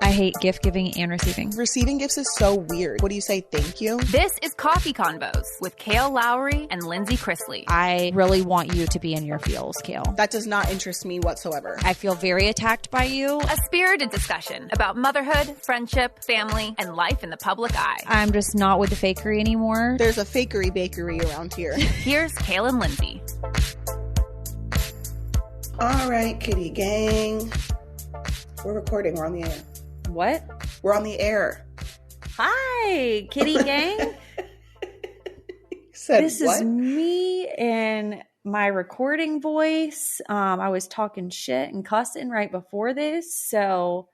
I hate gift giving and receiving. Receiving gifts is so weird. What do you say, thank you? This is Coffee Convos with Kale Lowry and Lindsay Chrisley. I really want you to be in your feels, Kale. That does not interest me whatsoever. I feel very attacked by you. A spirited discussion about motherhood, friendship, family, and life in the public eye. I'm just not with the fakery anymore. There's a fakery bakery around here. Here's Kale and Lindsay. All right, kitty gang. We're recording. We're on the air. What? We're on the air. Hi, kitty gang. This is me in my recording voice. I was talking shit and cussing right before this. So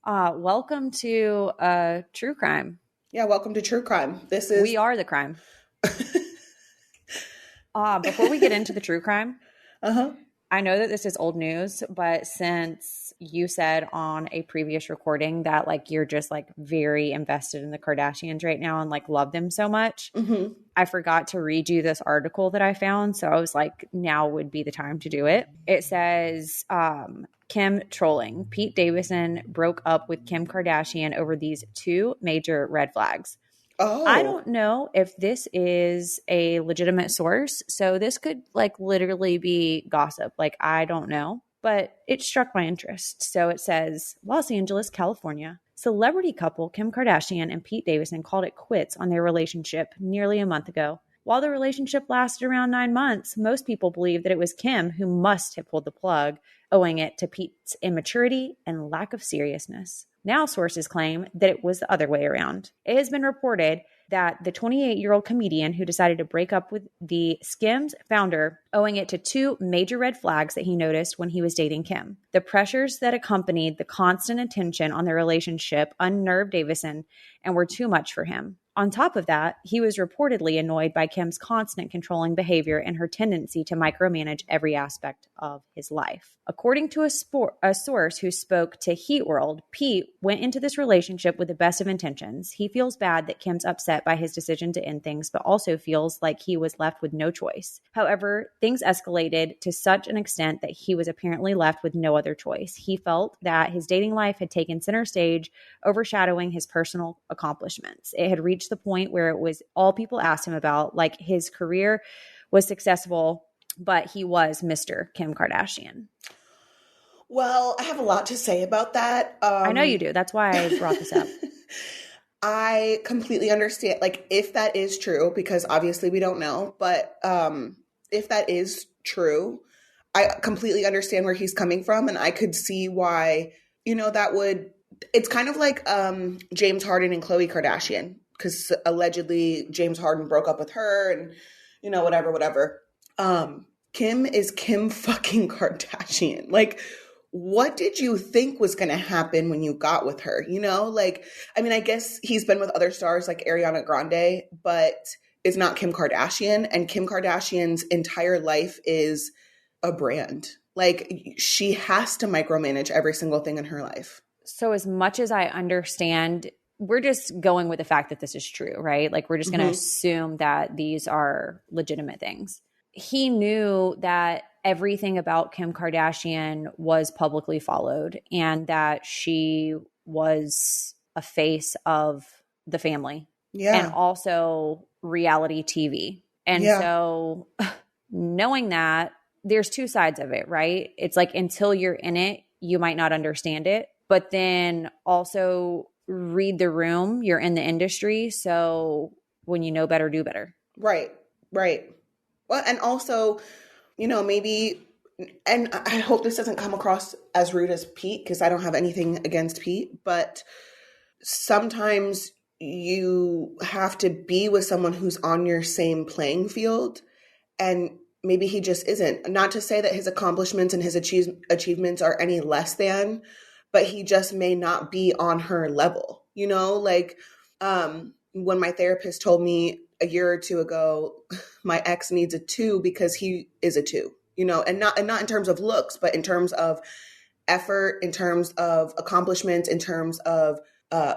welcome to True Crime. Yeah, welcome to True Crime. We are the crime. Before we get into the true crime, I know that this is old news, but since you said on a previous recording that like you're just like very invested in the Kardashians right now and like love them so much, I forgot to read you this article that I found. So I was like, now would be the time to do it. It says, Kim trolling. Pete Davidson broke up with Kim Kardashian over these two major red flags. Oh. I don't know if this is a legitimate source. So this could like literally be gossip. Like, I don't know, but it struck my interest. So it says Los Angeles, California. Celebrity couple Kim Kardashian and Pete Davidson called it quits on their relationship nearly a month ago. While the relationship lasted around 9 months, most people believe that it was Kim who must have pulled the plug, owing it to Pete's immaturity and lack of seriousness. Now sources claim that it was the other way around. It has been reported that the 28-year-old comedian who decided to break up with the Skims founder, owing it to two major red flags that he noticed when he was dating Kim. The pressures that accompanied the constant attention on their relationship unnerved Davidson and were too much for him. On top of that, he was reportedly annoyed by Kim's constant controlling behavior and her tendency to micromanage every aspect of his life. According to a source who spoke to Heat World, Pete went into this relationship with the best of intentions. He feels bad that Kim's upset by his decision to end things, but also feels like he was left with no choice. However, things escalated to such an extent that he was apparently left with no other choice. He felt that his dating life had taken center stage, overshadowing his personal accomplishments. It had reached the point where it was all people asked him about, like his career was successful, but he was Mr. Kim Kardashian. Well, I have a lot to say about that. I know you do. That's why I brought this up. I completely understand, like, if that is true, because obviously we don't know, but if that is true, I completely understand where he's coming from, and I could see why, you know, that would, it's kind of like James Harden and Khloe Kardashian, because allegedly James Harden broke up with her and, you know, whatever. Kim is Kim fucking Kardashian. Like, what did you think was going to happen when you got with her? You know, like, I mean, I guess he's been with other stars like Ariana Grande, but it's not Kim Kardashian. And Kim Kardashian's entire life is a brand. Like, she has to micromanage every single thing in her life. So as much as I understand, we're just going with the fact that this is true, right? Like, we're just going to assume that these are legitimate things. He knew that everything about Kim Kardashian was publicly followed and that she was a face of the family and also reality TV. And so knowing that, there's two sides of it, right? It's like, until you're in it, you might not understand it, but then also read the room. You're in the industry. So when you know better, do better. Right. Well, and also, you know, maybe, and I hope this doesn't come across as rude as Pete, because I don't have anything against Pete, but sometimes you have to be with someone who's on your same playing field, and maybe he just isn't. Not to say that his accomplishments and his achievements are any less than, but he just may not be on her level. You know, like when my therapist told me a year or two ago, my ex needs a 2 because he is a 2, you know, and not in terms of looks, but in terms of effort, in terms of accomplishments, in terms of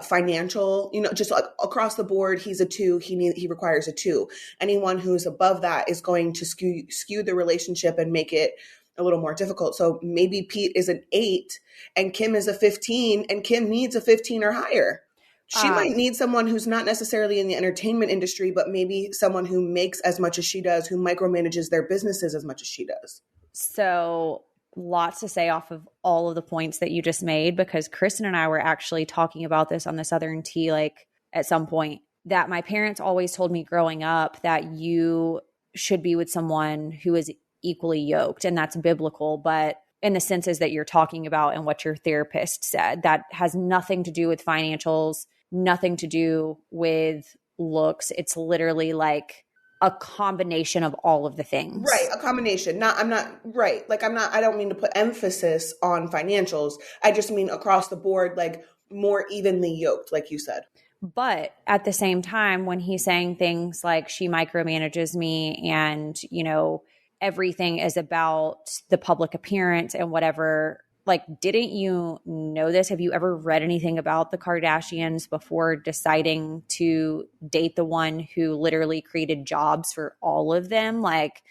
financial, you know, just like across the board, he's a 2. He requires a 2. Anyone who's above that is going to skew the relationship and make it a little more difficult. So maybe Pete is an 8 and Kim is a 15 and Kim needs a 15 or higher. She might need someone who's not necessarily in the entertainment industry, but maybe someone who makes as much as she does, who micromanages their businesses as much as she does. So lots to say off of all of the points that you just made, because Kristen and I were actually talking about this on the Southern Tea, like at some point, that my parents always told me growing up that you should be with someone who is equally yoked. And that's biblical, but in the senses that you're talking about and what your therapist said, that has nothing to do with financials, nothing to do with looks. It's literally like a combination of all of the things. Right. A combination. I'm not right. Like I don't mean to put emphasis on financials. I just mean across the board, like more evenly yoked, like you said. But at the same time, when he's saying things like she micromanages me and, you know, everything is about the public appearance and whatever, like, didn't you know this? Have you ever read anything about the Kardashians before deciding to date the one who literally created jobs for all of them? Like,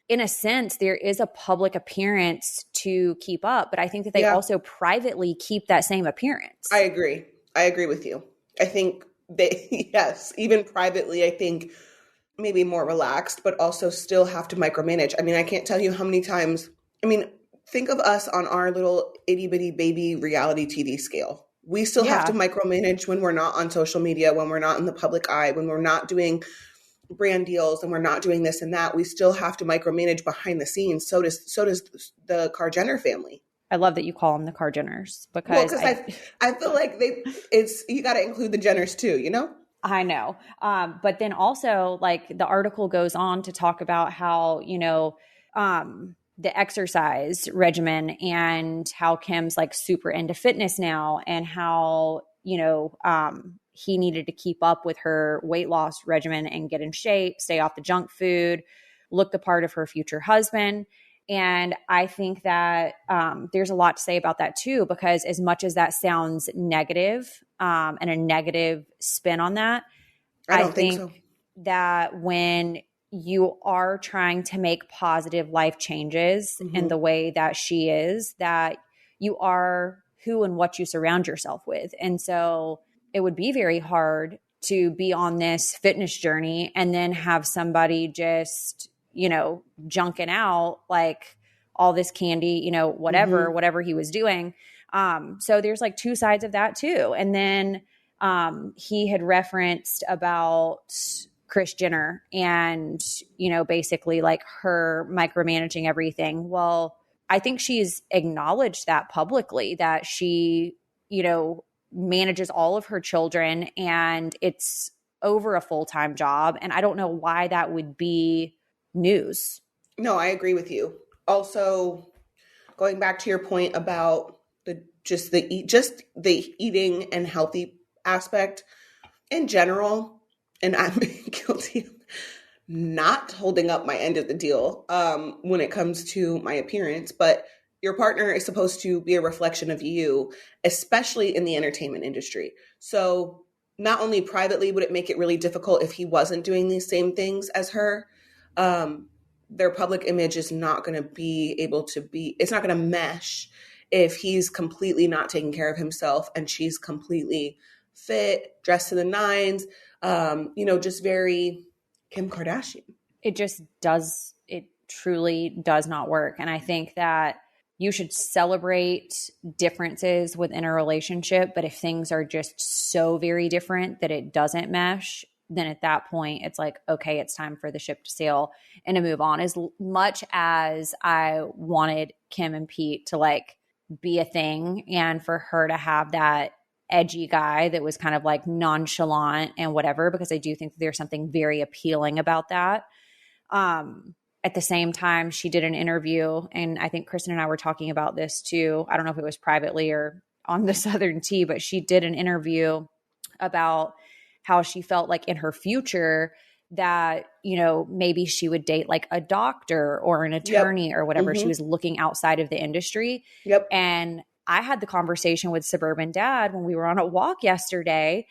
in a sense, there is a public appearance to keep up, but I think that they also privately keep that same appearance. I agree. I agree with you. I think they, yes, even privately, I think maybe more relaxed, but also still have to micromanage. I mean, I can't tell you how many times, I mean, think of us on our little itty bitty baby reality TV scale. We still have to micromanage when we're not on social media, when we're not in the public eye, when we're not doing brand deals and we're not doing this and that. We still have to micromanage behind the scenes. So does the Kar-Jenner family. I love that you call them the Kar-Jenners because I feel like you got to include the Jenners too, you know? I know. But then also, like, the article goes on to talk about how, you know, the exercise regimen and how Kim's like super into fitness now and how, you know, he needed to keep up with her weight loss regimen and get in shape, stay off the junk food, look the part of her future husband. And I think that there's a lot to say about that too, because as much as that sounds negative and a negative spin on that, I don't think so. that when you are trying to make positive life changes in the way that she is, that you are who and what you surround yourself with. And so it would be very hard to be on this fitness journey and then have somebody just, you know, junking out like all this candy, you know, whatever he was doing. So there's like two sides of that too. And then he had referenced about Kris Jenner and, you know, basically like her micromanaging everything. Well, I think she's acknowledged that publicly, that she, you know, manages all of her children and it's over a full-time job. And I don't know why that would be news. No, I agree with you. Also, going back to your point about the eating and healthy aspect in general, and I'm guilty of not holding up my end of the deal when it comes to my appearance, but your partner is supposed to be a reflection of you, especially in the entertainment industry. So not only privately would it make it really difficult if he wasn't doing these same things as her, their public image is not going to be able to be, it's not going to mesh if he's completely not taking care of himself and she's completely fit, dressed to the nines, you know, just very Kim Kardashian. It truly does not work. And I think that you should celebrate differences within a relationship, but if things are just so very different that it doesn't mesh, then at that point it's like, okay, it's time for the ship to sail and to move on. As much as I wanted Kim and Pete to like be a thing and for her to have that edgy guy that was kind of like nonchalant and whatever, because I do think that there's something very appealing about that. At the same time, she did an interview, and I think Kristen and I were talking about this too. I don't know if it was privately or on the Southern Tea, but she did an interview about how she felt like in her future that, you know, maybe she would date like a doctor or an attorney or whatever. She was looking outside of the industry. And I had the conversation with Suburban Dad when we were on a walk yesterday,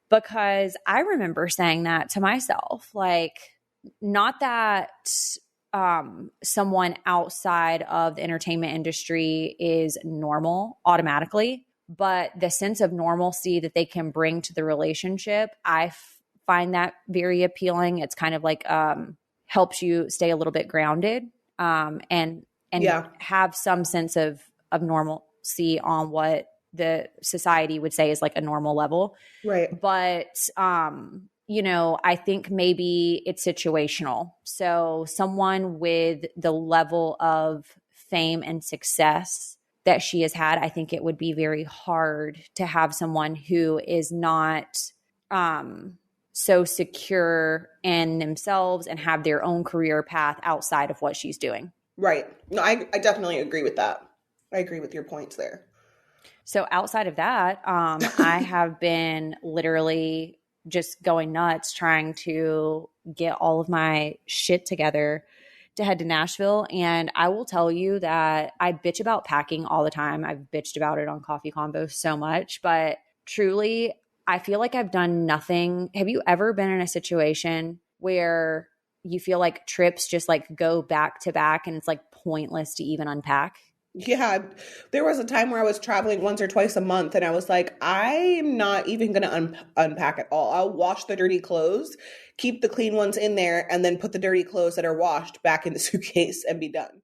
because I remember saying that to myself, like, not that someone outside of the entertainment industry is normal automatically, but the sense of normalcy that they can bring to the relationship, I find that very appealing. It's kind of like helps you stay a little bit grounded, and Yeah. have some sense of normalcy on what the society would say is like a normal level. Right. But I think maybe it's situational. So someone with the level of fame and success that she has had, I think it would be very hard to have someone who is not so secure in themselves and have their own career path outside of what she's doing. Right. No, I definitely agree with that. I agree with your points there. So outside of that, I have been literally just going nuts trying to get all of my shit together to head to Nashville. And I will tell you that I bitch about packing all the time. I've bitched about it on Coffee Convo so much, but truly, I feel like I've done nothing. Have you ever been in a situation where you feel like trips just like go back to back and it's like pointless to even unpack? Yeah, there was a time where I was traveling once or twice a month, and I was like, I'm not even going to unpack at all. I'll wash the dirty clothes, keep the clean ones in there, and then put the dirty clothes that are washed back in the suitcase and be done.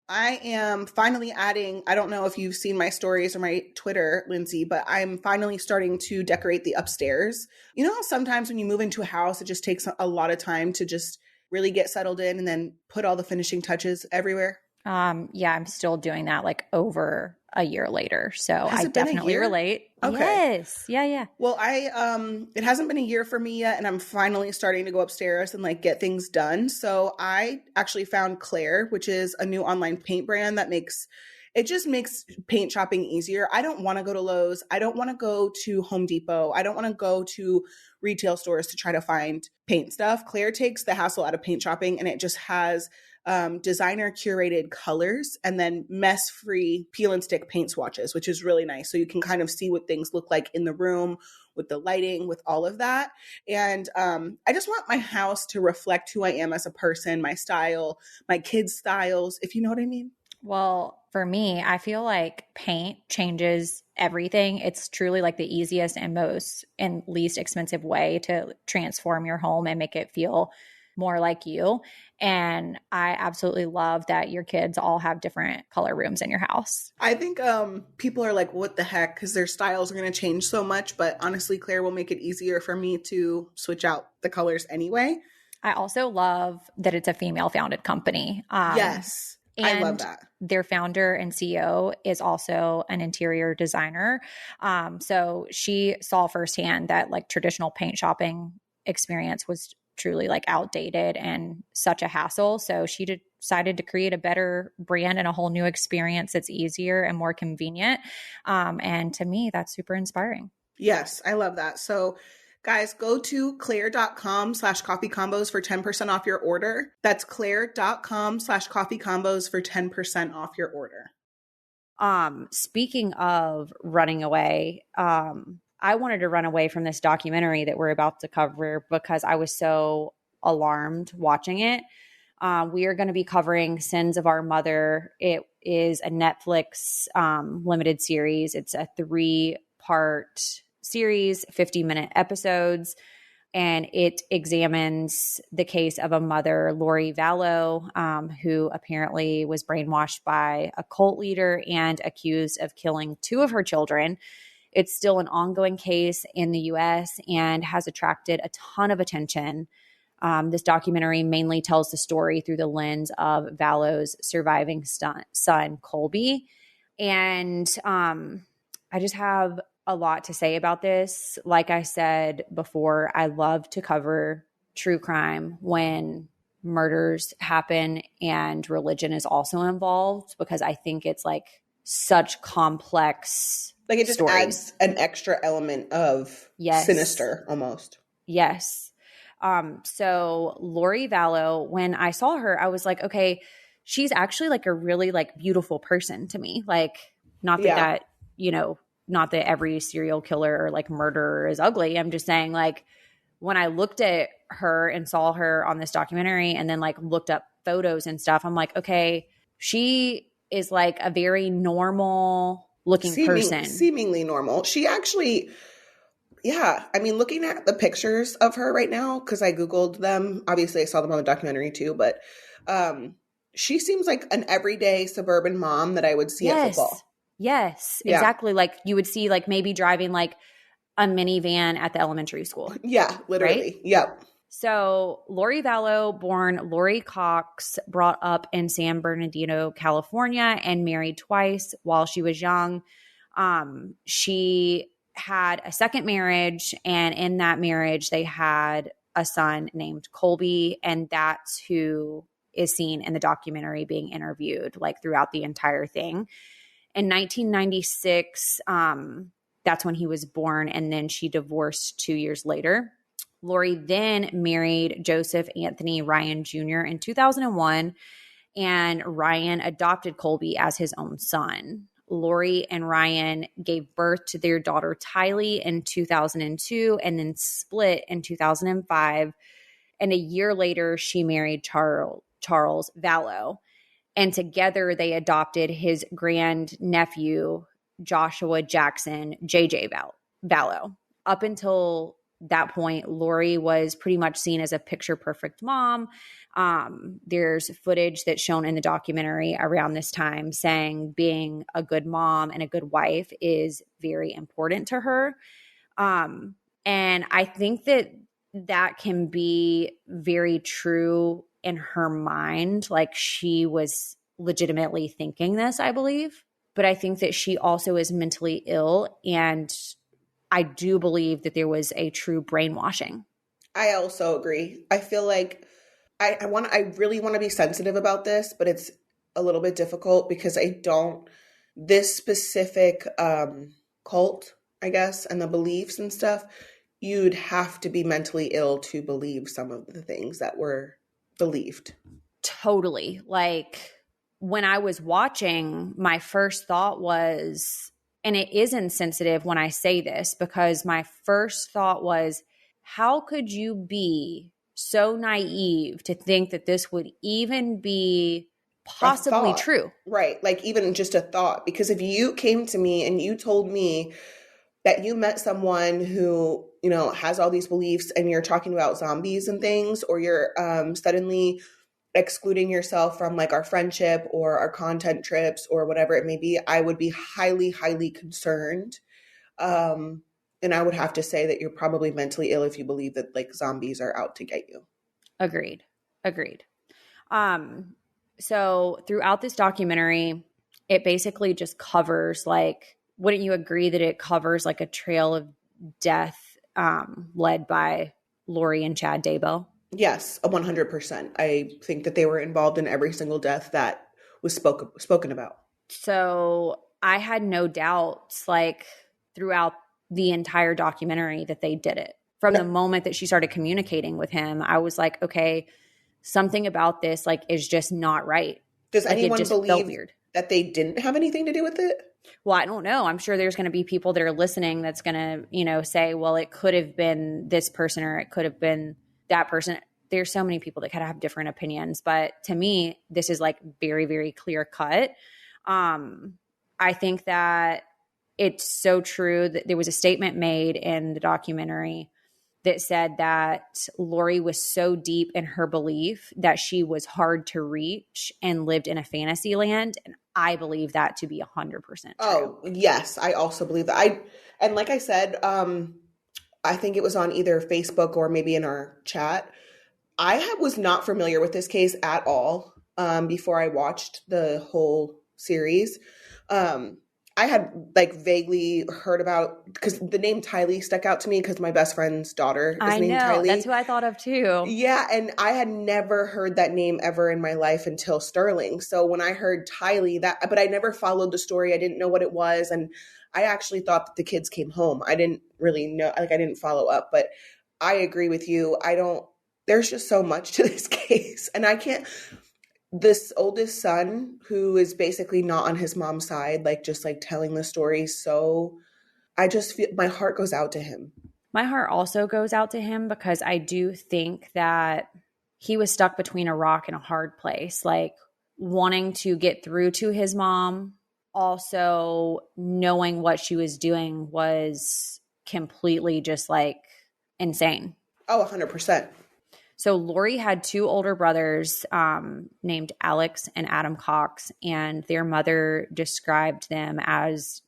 I am finally adding, I don't know if you've seen my stories or my Twitter, Lindsay, but I'm finally starting to decorate the upstairs. You know how sometimes when you move into a house, it just takes a lot of time to just really get settled in and then put all the finishing touches everywhere? Yeah, I'm still doing that like over a year later. So Has I it been a definitely year? relate. Okay. Yes. Yeah. Well, it hasn't been a year for me yet, and I'm finally starting to go upstairs and like get things done. So I actually found Claire, which is a new online paint brand that makes paint shopping easier. I don't want to go to Lowe's. I don't want to go to Home Depot. I don't want to go to retail stores to try to find paint stuff. Claire takes the hassle out of paint shopping, and it just has designer curated colors and then mess free peel and stick paint swatches, which is really nice. So you can kind of see what things look like in the room with the lighting, with all of that. And I just want my house to reflect who I am as a person, my style, my kids' styles, if you know what I mean. Well, for me, I feel like paint changes everything. It's truly like the easiest and most and least expensive way to transform your home and make it feel more like you. And I absolutely love that your kids all have different color rooms in your house. I think people are like, what the heck? Because their styles are going to change so much. But honestly, Claire will make it easier for me to switch out the colors anyway. I also love that it's a female founded company. Yes. I love that. Their founder and CEO is also an interior designer. So she saw firsthand that like traditional paint shopping experience was truly like outdated and such a hassle. So she decided to create a better brand and a whole new experience that's easier and more convenient. And to me, that's super inspiring. Yes, I love that. So guys, go to claire.com/coffee combos for 10% off your order. That's claire.com/coffee combos for 10% off your order. Speaking of running away, I wanted to run away from this documentary that we're about to cover because I was so alarmed watching it. We are going to be covering Sins of Our Mother. It is a Netflix limited series. It's a 3-part series, 50-minute episodes, and it examines the case of a mother, Lori Vallow, who apparently was brainwashed by a cult leader and accused of killing 2 of her children. It's still an ongoing case in the US and has attracted a ton of attention. This documentary mainly tells the story through the lens of Vallow's surviving son, Colby. And I just have a lot to say about this. Like I said before, I love to cover true crime when murders happen and religion is also involved because I think it's like such complex Like it just stories. adds an extra element of sinister almost. Yes. So Lori Vallow, when I saw her, I was like, okay, she's actually like a really like beautiful person to me. Like not that, not that every serial killer or like murderer is ugly. I'm just saying like when I looked at her and saw her on this documentary and then like looked up photos and stuff, I'm like, okay, she is like a very normal looking person. Seemingly normal. She actually, yeah. I mean, looking at the pictures of her right now, because I Googled them. Obviously, I saw them on the documentary too, but she seems like an everyday suburban mom that I would see at football. Yes, Yeah. exactly. Like you would see like maybe driving like a minivan at the elementary school. Yeah, literally. Right? Yep. So Lori Vallow, born Lori Cox, brought up in San Bernardino, California, and married twice while she was young. She had a second marriage, and in that marriage, they had a son named Colby, and that's who is seen in the documentary being interviewed like throughout the entire thing. In 1996, that's when he was born, and then she divorced 2 years later. Lori then married Joseph Anthony Ryan Jr. in 2001, and Ryan adopted Colby as his own son. Lori and Ryan gave birth to their daughter Tylee in 2002 and then split in 2005. And a year later, she married Charles Vallow. And together they adopted his grandnephew, Joshua Jackson, JJ Vallow. Up until that point, Lori was pretty much seen as a picture perfect mom. There's footage that's shown in the documentary around this time saying being a good mom and a good wife is very important to her. And I think that can be very true in her mind. Like she was legitimately thinking this, I believe. But I think that she also is mentally ill, and I do believe that there was a true brainwashing. I also agree. I feel like I really want to be sensitive about this, but it's a little bit difficult because this specific cult, I guess, and the beliefs and stuff, you'd have to be mentally ill to believe some of the things that were believed. Totally. Like when I was watching, my first thought was, and it is insensitive when I say this, because my first thought was, how could you be so naive to think that this would even be possibly true? Right. Like even just a thought. Because if you came to me and you told me that you met someone who, has all these beliefs and you're talking about zombies and things, or you're suddenly excluding yourself from like our friendship or our content trips or whatever it may be, I would be highly, highly concerned. And I would have to say that you're probably mentally ill if you believe that like zombies are out to get you. Agreed. So throughout this documentary, it basically just covers like, wouldn't you agree that it covers like a trail of death led by Lori and Chad Daybell? Yes, 100%. I think that they were involved in every single death that was spoken about. So I had no doubts like throughout the entire documentary that they did it. From the moment that she started communicating with him, I was like, okay, something about this like is just not right. Does like, anyone believe that they didn't have anything to do with it? Well, I don't know. I'm sure there's going to be people that are listening that's going to, say, well, it could have been this person or it could have been that person. There's so many people that could have different opinions. But to me, this is like very, very clear cut. I think that it's so true that there was a statement made in the documentary that said that Lori was so deep in her belief that she was hard to reach and lived in a fantasy land. And I believe that to be 100% true. Oh, yes. I also believe that. And like I said, I think it was on either Facebook or maybe in our chat. I was not familiar with this case at all before I watched the whole series. I had like vaguely heard about, because the name Tylee stuck out to me because my best friend's daughter is named Tylee. That's who I thought of too. Yeah, and I had never heard that name ever in my life until Sterling. So when I heard Tylee, but I never followed the story. I didn't know what it was, and I actually thought that the kids came home. I didn't really know, like I didn't follow up, but I agree with you. There's just so much to this case, and I can't. This oldest son, who is basically not on his mom's side, like just like telling the story. So I just feel my heart goes out to him. My heart also goes out to him because I do think that he was stuck between a rock and a hard place, like wanting to get through to his mom, also knowing what she was doing was completely just like insane. Oh, 100%. So Lori had two older brothers named Alex and Adam Cox, and their mother described them as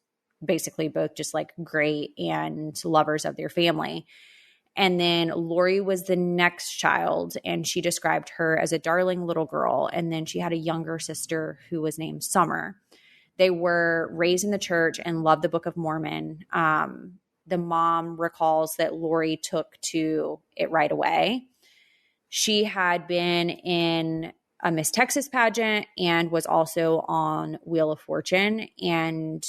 basically both just like great and lovers of their family. And then Lori was the next child, and she described her as a darling little girl. And then she had a younger sister who was named Summer. They were raised in the church and loved the Book of Mormon. The mom recalls that Lori took to it right away. She had been in a Miss Texas pageant and was also on Wheel of Fortune, and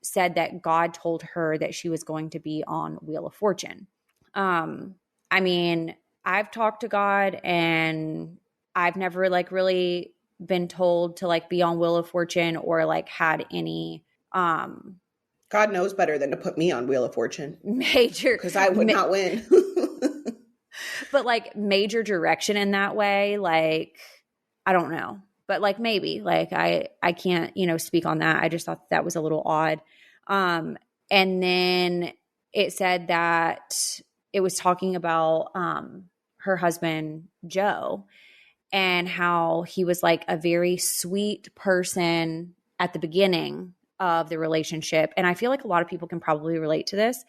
said that God told her that she was going to be on Wheel of Fortune. I mean, I've talked to God and I've never like really been told to like be on Wheel of Fortune or like had any God knows better than to put me on Wheel of Fortune. Major, because I would not win. But like major direction in that way, like I don't know, but like maybe like I can't speak on that. I just thought that was a little odd. And then it said that it was talking about her husband Joe and how he was like a very sweet person at the beginning of the relationship, and I feel like a lot of people can probably relate to this.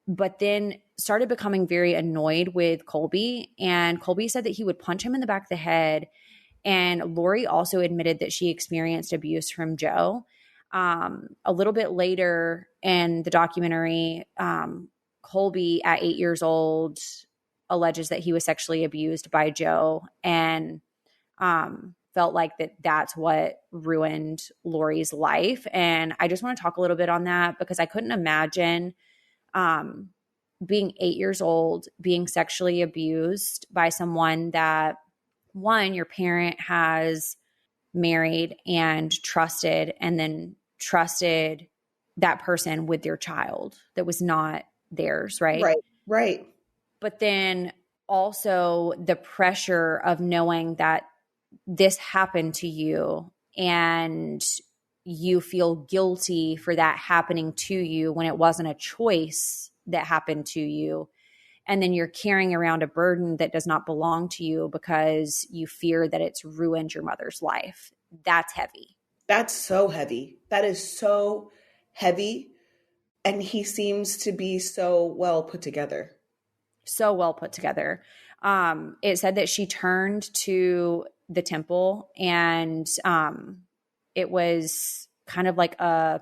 But then started becoming very annoyed with Colby. And Colby said that he would punch him in the back of the head. And Lori also admitted that she experienced abuse from Joe. A little bit later in the documentary, Colby, at 8 years old, alleges that he was sexually abused by Joe and felt like that's what ruined Lori's life. And I just want to talk a little bit on that because I couldn't imagine being 8 years old, being sexually abused by someone that, one, your parent has married and then trusted that person with their child that was not theirs, right? Right. But then also the pressure of knowing that this happened to you and you feel guilty for that happening to you when it wasn't a choice that happened to you. And then you're carrying around a burden that does not belong to you because you fear that it's ruined your mother's life. That's heavy. That's so heavy. That is so heavy. And he seems to be so well put together. So well put together. It said that she turned to the temple and it was kind of like I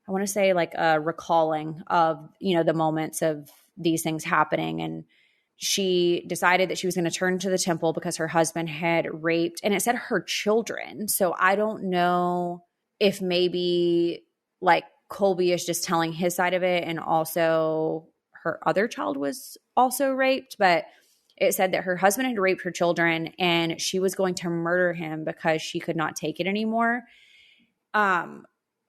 want to say like a recalling of, the moments of these things happening. And she decided that she was going to turn to the temple because her husband had raped, and it said her children. So I don't know if maybe like Colby is just telling his side of it and also her other child was also raped, but it said that her husband had raped her children and she was going to murder him because she could not take it anymore.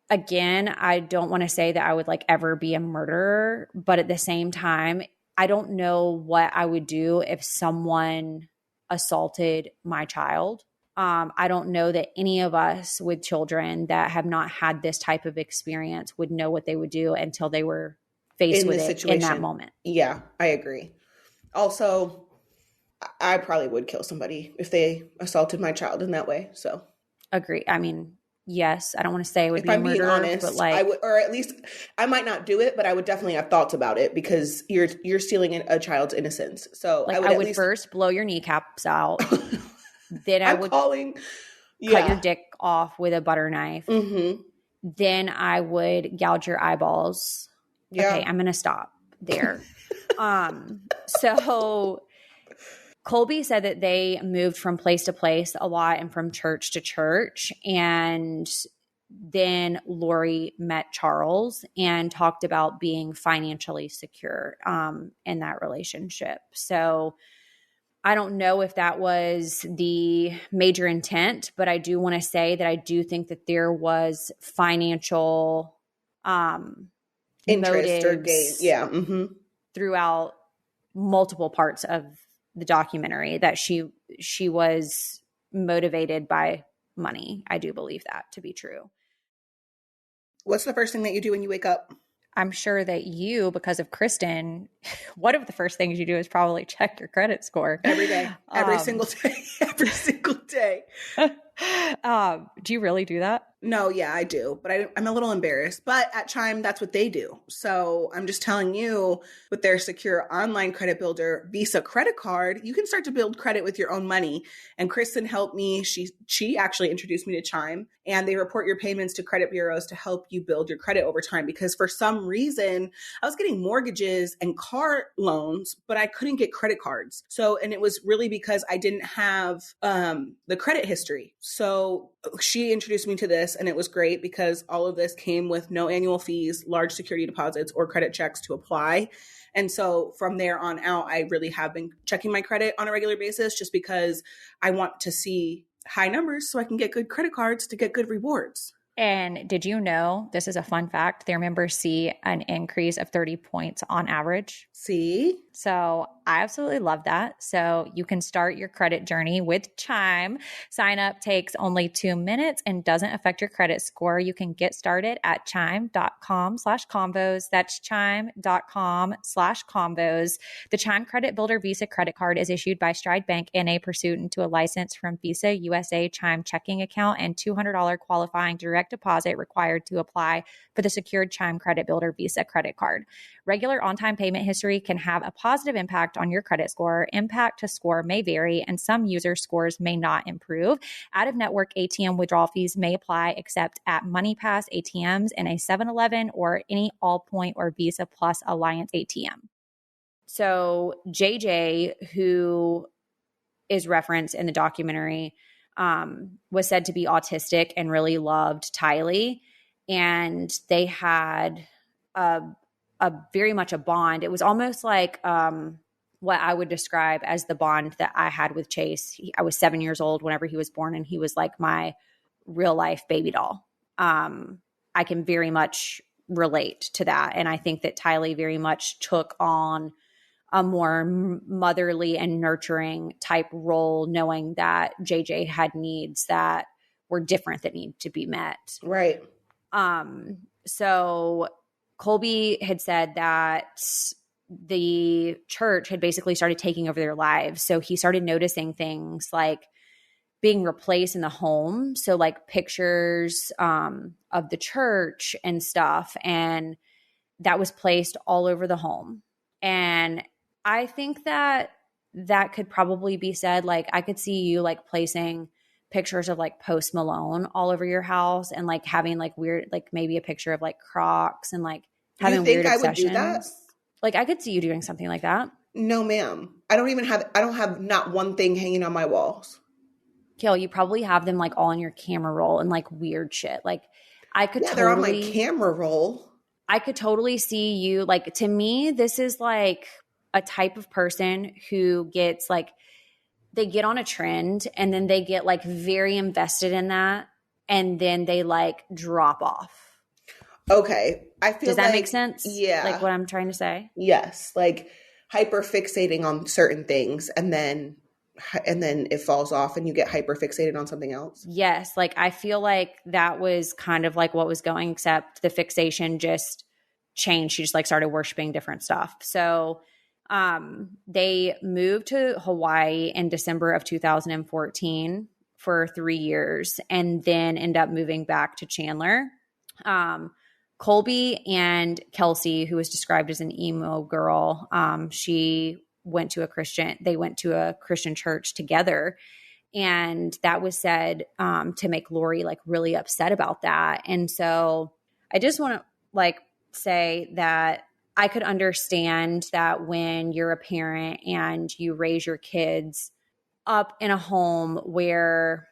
Again, I don't want to say that I would like ever be a murderer, but at the same time, I don't know what I would do if someone assaulted my child. I don't know that any of us with children that have not had this type of experience would know what they would do until they were faced with it in that moment. Yeah, I agree. Also, I probably would kill somebody if they assaulted my child in that way. So agree. I mean, yes, I don't want to say it would be I'm murder, being honest, but like I would, or at least I might not do it, but I would definitely have thoughts about it because you're stealing a child's innocence. So like I would first blow your kneecaps out. Then I would cut your dick off with a butter knife. Mm-hmm. Then I would gouge your eyeballs. Yeah. Okay, I'm going to stop there. So Colby said that they moved from place to place a lot and from church to church. And then Lori met Charles and talked about being financially secure in that relationship. So I don't know if that was the major intent, but I do want to say that I do think that there was financial interest motives, or gain. Yeah. Mm-hmm. throughout multiple parts of the documentary that she was motivated by money. I do believe that to be true. What's the first thing that you do when you wake up? I'm sure that you, because of Kristen, one of the first things you do is probably check your credit score. Every day. Every single day. Every single day. Do you really do that? No, yeah, I do. But I'm a little embarrassed. But at Chime, that's what they do. So I'm just telling you, with their secure online credit builder Visa credit card, you can start to build credit with your own money. And Kristen helped me. She actually introduced me to Chime. And they report your payments to credit bureaus to help you build your credit over time. Because for some reason, I was getting mortgages and car loans, but I couldn't get credit cards. So, and it was really because I didn't have the credit history. So she introduced me to this, and it was great because all of this came with no annual fees, large security deposits, or credit checks to apply. And so from there on out, I really have been checking my credit on a regular basis just because I want to see high numbers so I can get good credit cards to get good rewards. And did you know, this is a fun fact, their members see an increase of 30 points on average? See? So I absolutely love that. So you can start your credit journey with Chime. Sign up takes only 2 minutes and doesn't affect your credit score. You can get started at chime.com/combos. That's chime.com/combos. The Chime Credit Builder Visa credit card is issued by Stride Bank NA pursuant to a license from Visa USA Chime checking account and $200 qualifying direct deposit required to apply for the secured Chime Credit Builder Visa credit card. Regular on-time payment history can have a positive impact on your credit score. Impact to score may vary, and some user scores may not improve. Out-of-network ATM withdrawal fees may apply except at MoneyPass ATMs and a 7-Eleven or any Allpoint or Visa Plus Alliance ATM. So JJ, who is referenced in the documentary, was said to be autistic and really loved Tylee. And they had a very much a bond. It was almost like what I would describe as the bond that I had with Chase. I was 7 years old whenever he was born, and he was like my real life baby doll. I can very much relate to that. And I think that Tylee very much took on a more motherly and nurturing type role, knowing that JJ had needs that were different that need to be met. Right. So Colby had said that the church had basically started taking over their lives. So he started noticing things like being replaced in the home. So like pictures of the church and stuff. And that was placed all over the home. And I think that that could probably be said. Like I could see you like placing pictures of like Post Malone all over your house and like having like weird, like maybe a picture of like Crocs and like having weird obsessions. You think I would do that? Like I could see you doing something like that. No, ma'am. I don't have not one thing hanging on my walls. Kill, you probably have them like all in your camera roll and like weird shit. Like I could they're on my camera roll. I could totally see you. Like to me, this is like a type of person who gets like, they get on a trend and then they get like very invested in that and then they like drop off. Okay. I feel Does that make sense? Yeah. Like what I'm trying to say? Yes. Like hyper fixating on certain things and then it falls off and you get hyper fixated on something else. Yes. Like I feel like that was kind of like what was going, except the fixation just changed. She just like started worshiping different stuff. So they moved to Hawaii in December of 2014 for 3 years and then end up moving back to Chandler. Colby and Kelsey, who was described as an emo girl, they went to a Christian church together. And that was said to make Lori like really upset about that. And so I just want to like say that I could understand that when you're a parent and you raise your kids up in a home where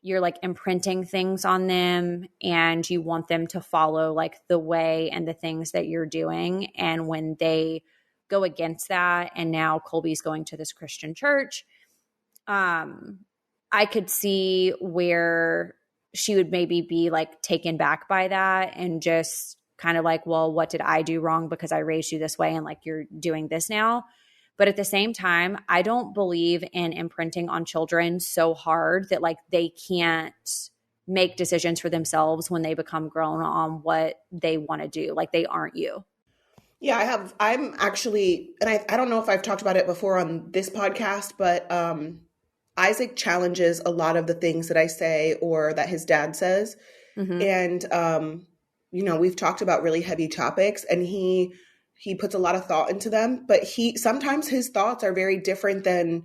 you're like imprinting things on them and you want them to follow like the way and the things that you're doing. And when they go against that, and now Colby's going to this Christian church, I could see where she would maybe be like taken back by that and just kind of like, well, what did I do wrong because I raised you this way and like you're doing this now? But at the same time, I don't believe in imprinting on children so hard that like they can't make decisions for themselves when they become grown on what they want to do. Like they aren't you. Yeah, I'm actually, and I don't know if I've talked about it before on this podcast, but Isaac challenges a lot of the things that I say or that his dad says. Mm-hmm. And, we've talked about really heavy topics, and he puts a lot of thought into them, but sometimes his thoughts are very different than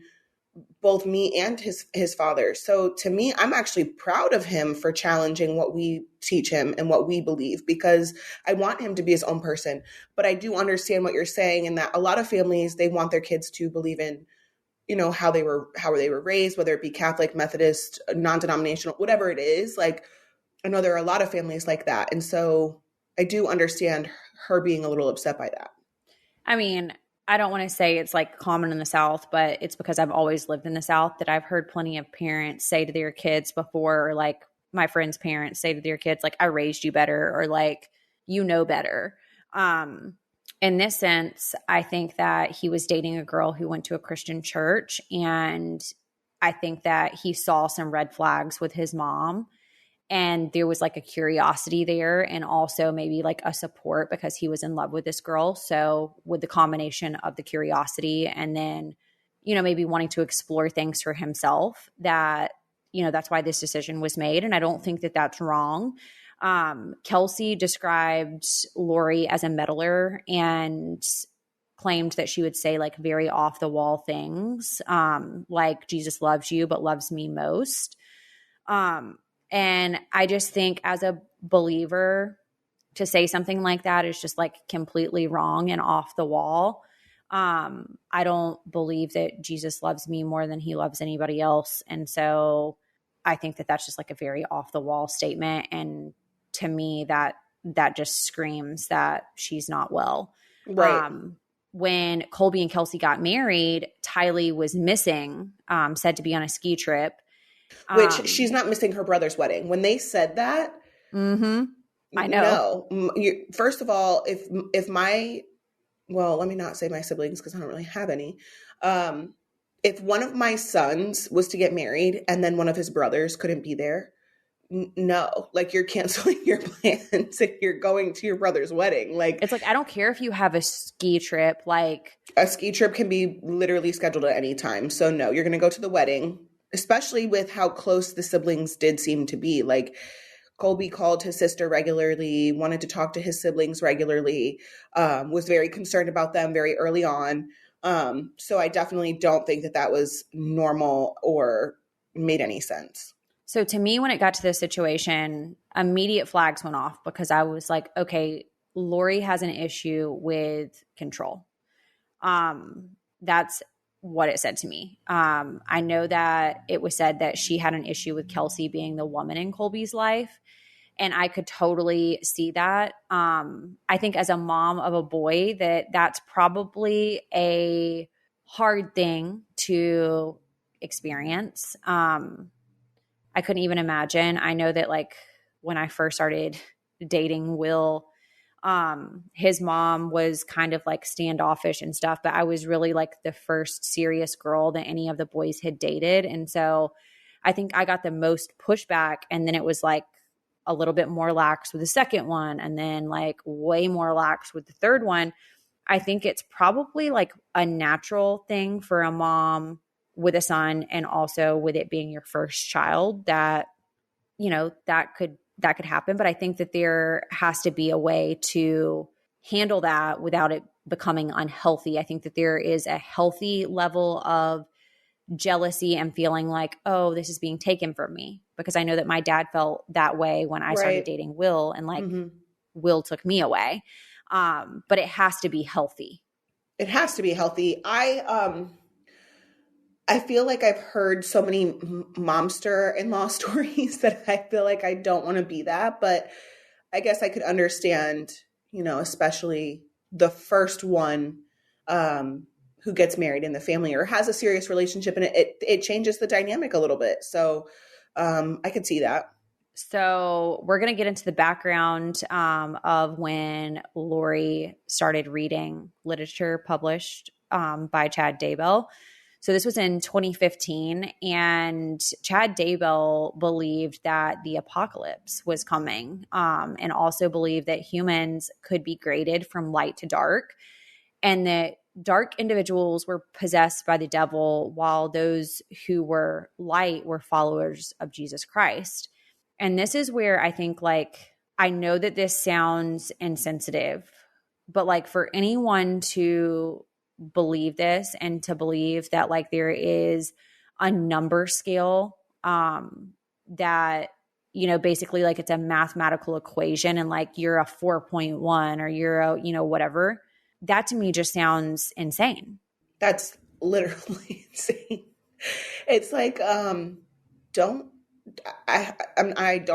both me and his father. So to me, I'm actually proud of him for challenging what we teach him and what we believe, because I want him to be his own person. But I do understand what you're saying, and that a lot of families, they want their kids to believe in, how they were raised, whether it be Catholic, Methodist, non-denominational, whatever it is. Like, I know there are a lot of families like that. And so I do understand her being a little upset by that. I mean, I don't want to say it's like common in the South, but it's because I've always lived in the South that I've heard plenty of parents say to their kids before, or like my friends' parents say to their kids, like, I raised you better, or like, you know better. In this sense, I think that he was dating a girl who went to a Christian church, and I think that he saw some red flags with his mom. And there was like a curiosity there, and also maybe like a support because he was in love with this girl. So with the combination of the curiosity and then, maybe wanting to explore things for himself, that, that's why this decision was made. And I don't think that that's wrong. Kelsey described Lori as a meddler and claimed that she would say like very off the wall things, like Jesus loves you, but loves me most. And I just think as a believer, to say something like that is just like completely wrong and off the wall. I don't believe that Jesus loves me more than he loves anybody else. And so I think that that's just like a very off the wall statement. And to me, that just screams that she's not well. Right. When Colby and Kelsey got married, Tylee was missing, said to be on a ski trip. Which she's not missing her brother's wedding. When they said that, I know. No. First of all, let me not say my siblings because I don't really have any. If one of my sons was to get married and then one of his brothers couldn't be there, no, like you're canceling your plans and you're going to your brother's wedding. Like, it's like, I don't care if you have a ski trip. Like, a ski trip can be literally scheduled at any time. So no, you're going to go to the wedding, especially with how close the siblings did seem to be. Like, Colby called his sister regularly, wanted to talk to his siblings regularly, was very concerned about them very early on. So I definitely don't think that was normal or made any sense. So to me, when it got to this situation, immediate flags went off because I was like, okay, Lori has an issue with control. That's what it said to me. I know that it was said that she had an issue with Kelsey being the woman in Colby's life. And I could totally see that. I think as a mom of a boy, that's probably a hard thing to experience. I couldn't even imagine. I know that like when I first started dating Will, his mom was kind of like standoffish and stuff, but I was really like the first serious girl that any of the boys had dated. And so I think I got the most pushback, and then it was like a little bit more lax with the second one, and then like way more lax with the third one. I think it's probably like a natural thing for a mom with a son, and also with it being your first child, that, that could happen. But I think that there has to be a way to handle that without it becoming unhealthy. I think that there is a healthy level of jealousy and feeling like, oh, this is being taken from me, because I know that my dad felt that way when I started dating Will, and like Will took me away. But it has to be healthy. It has to be healthy. I feel like I've heard so many momster-in-law stories that I feel like I don't want to be that, but I guess I could understand, especially the first one, who gets married in the family or has a serious relationship, and it changes the dynamic a little bit. So I could see that. So we're going to get into the background of when Lori started reading literature published by Chad Daybell. So this was in 2015, and Chad Daybell believed that the apocalypse was coming, and also believed that humans could be graded from light to dark, and that dark individuals were possessed by the devil, while those who were light were followers of Jesus Christ. And this is where I think, like, I know that this sounds insensitive, but like for anyone to believe this and to believe that like there is a number scale that, you know, basically like it's a mathematical equation and like you're a 4.1 or you're a, you know, whatever, that to me just sounds insane. That's literally insane. It's like, I don't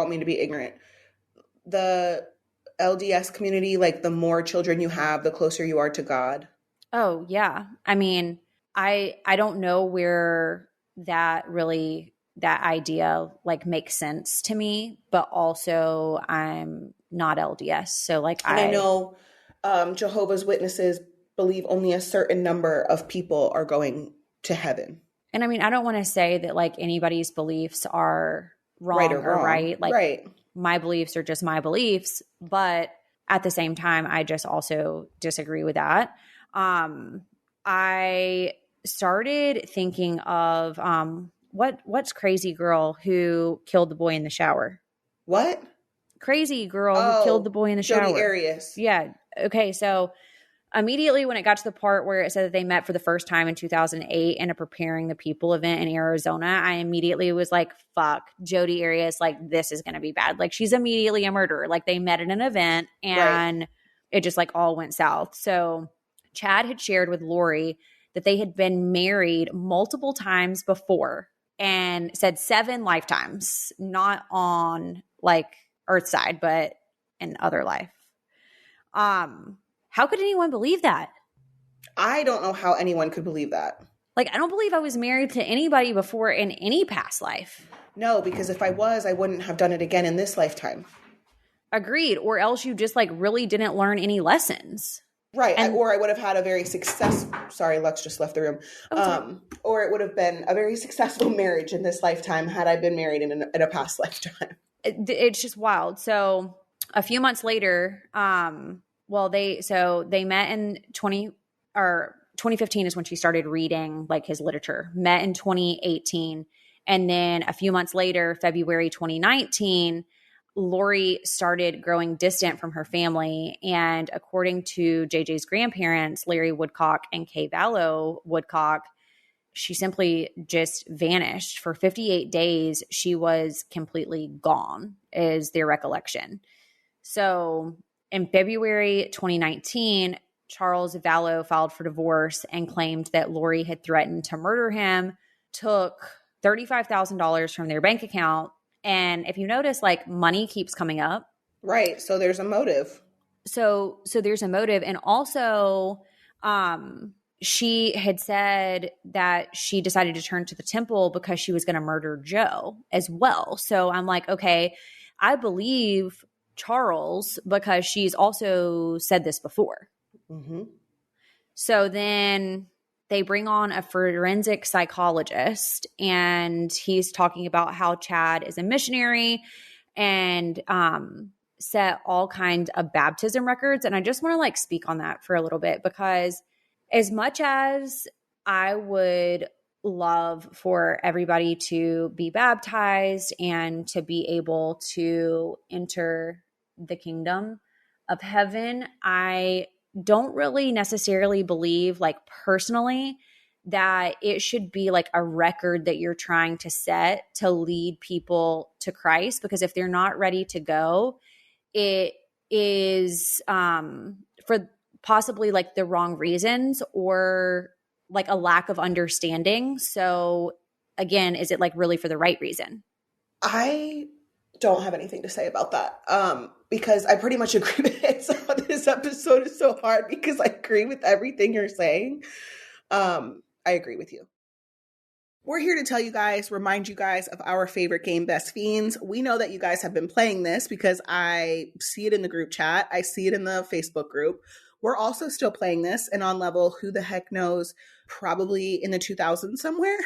mean to be ignorant. The LDS community, like the more children you have, the closer you are to God. Oh, yeah. I mean, I don't know where that idea like makes sense to me, but also I'm not LDS. So like and I know Jehovah's Witnesses believe only a certain number of people are going to heaven. And I mean, I don't want to say that like anybody's beliefs are wrong Right or or wrong. right. Like right. My beliefs are just my beliefs, but at the same time, I just also disagree with that. I started thinking of what's Crazy Girl who killed the boy in the shower? What? Crazy Girl who killed the boy in the Jodi shower. Arias. Yeah. Okay. So immediately when it got to the part where it said that they met for the first time in 2008 in a Preparing the People event in Arizona, I immediately was like, fuck, Jodi Arias, like this is going to be bad. Like she's immediately a murderer. Like they met at an event and it just like all went south. So Chad had shared with Lori that they had been married multiple times before and said 7 lifetimes, not on like Earth side, but in other life. How could anyone believe that? I don't know how anyone could believe that. Like, I don't believe I was married to anybody before in any past life. No, because if I was, I wouldn't have done it again in this lifetime. Agreed. Or else you just like really didn't learn any lessons. Right. Or I would have had a very sorry, Lux just left the room. Or it would have been a very successful marriage in this lifetime had I been married in a past lifetime. It's just wild. So a few months later, they met in 2015 is when she started reading like his literature, met in 2018. And then a few months later, February 2019, Lori started growing distant from her family. And according to JJ's grandparents, Larry Woodcock and Kay Vallow Woodcock, she simply just vanished. For 58 days, she was completely gone, is their recollection. So in February 2019, Charles Vallow filed for divorce and claimed that Lori had threatened to murder him, took $35,000 from their bank account. And if you notice, like money keeps coming up. Right. So there's a motive. So there's a motive. And also, she had said that she decided to turn to the temple because she was going to murder Joe as well. So I'm like, okay, I believe Charles because she's also said this before. Mm-hmm. So then they bring on a forensic psychologist, and he's talking about how Chad is a missionary and set all kinds of baptism records. And I just want to like speak on that for a little bit, because as much as I would love for everybody to be baptized and to be able to enter the kingdom of heaven, I don't really necessarily believe, like personally, that it should be like a record that you're trying to set to lead people to Christ. Because if they're not ready to go, it is for possibly like the wrong reasons or like a lack of understanding. So again, is it like really for the right reason? I don't have anything to say about that because I pretty much agree with it. So this episode is so hard because I agree with everything you're saying. I agree with you. We're here to tell you guys, remind you guys of our favorite game, Best Fiends. We know that you guys have been playing this because I see it in the group chat. I see it in the Facebook group. We're also still playing this and on level, who the heck knows, probably in the 2000s somewhere.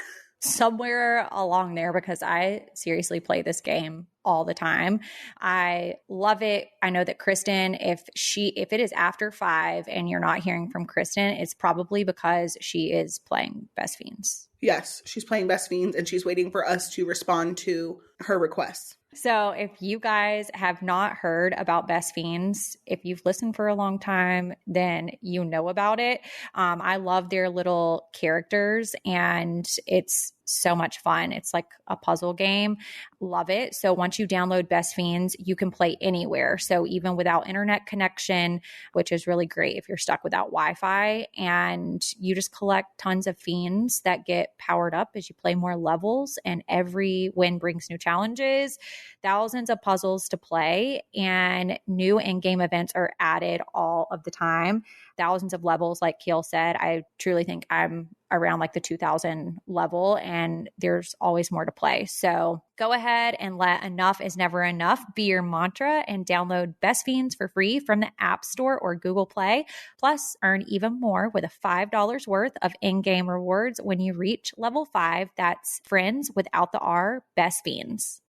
Somewhere along there, because I seriously play this game all the time. I love it. I know that Kristen, if it is after 5 and you're not hearing from Kristen, it's probably because she is playing Best Fiends. Yes, she's playing Best Fiends and she's waiting for us to respond to her requests. So if you guys have not heard about Best Fiends, if you've listened for a long time, then you know about it. I love their little characters and it's so much fun. It's like a puzzle game. Love it. So once you download Best Fiends, you can play anywhere. So even without internet connection, which is really great if you're stuck without Wi-Fi, and you just collect tons of fiends that get powered up as you play more levels, and every win brings new challenges, thousands of puzzles to play, and new in-game events are added all of the time. Thousands of levels, like Keel said. I truly think I'm around like the 2000 level, and there's always more to play. So go ahead and let enough is never enough be your mantra and download Best Fiends for free from the App Store or Google Play. Plus, earn even more with a $5 worth of in-game rewards when you reach level 5. That's friends without the R, Best Fiends.